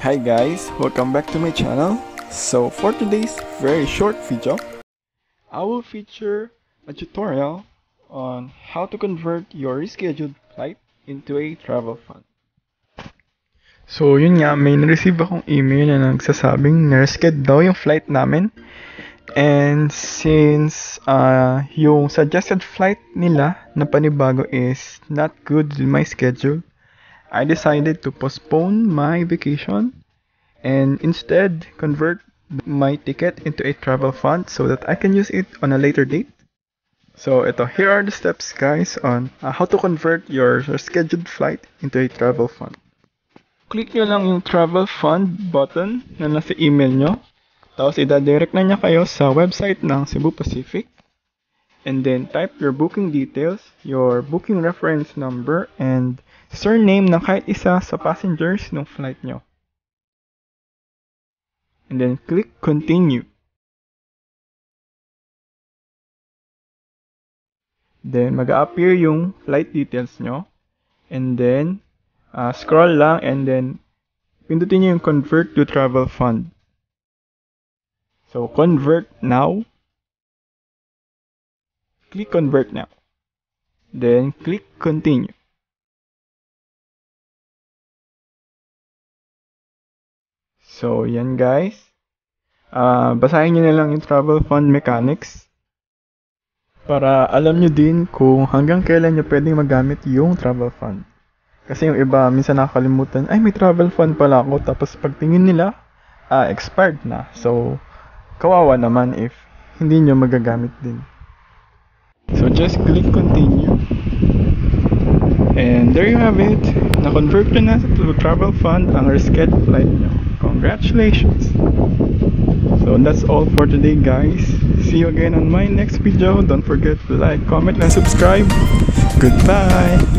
Hi guys, welcome back to my channel. So for today's very short video, I will feature a tutorial on how to convert your rescheduled flight into a travel fund. So yun nga, may na-receive akong email na nagsasabing na-reschedule daw yung flight namin. And since yung suggested flight nila na panibago is not good with my schedule, I decided to postpone my vacation and instead convert my ticket into a travel fund so that I can use it on a later date. So here are the steps guys on how to convert your scheduled flight into a travel fund. Click nyo lang yung travel fund button na nasa email nyo. Tapos ida-direct na niya kayo sa website ng Cebu Pacific. And then type your booking details, your booking reference number, and surname ng kahit isa sa passengers ng flight nyo. And then click continue. Then mag-a-appear yung flight details nyo. And then scroll lang and then pindutin nyo yung convert to travel fund. So convert now. Click convert now. Then click continue. So yan guys. Basahin nyo na lang yung travel fund mechanics para alam nyo din kung hanggang kailan nyo pwedeng magamit yung travel fund. Kasi yung iba minsan nakakalimutan, ay may travel fund pala ako, tapos pagtingin nila, expired na. So kawawa naman if hindi nyo magagamit din. So just click continue. And there you have it. Na-convert na to travel fund ang rescheduled flight nyo. Congratulations! So that's all for today guys. See you again on my next video. Don't forget to like, comment, and subscribe. Goodbye!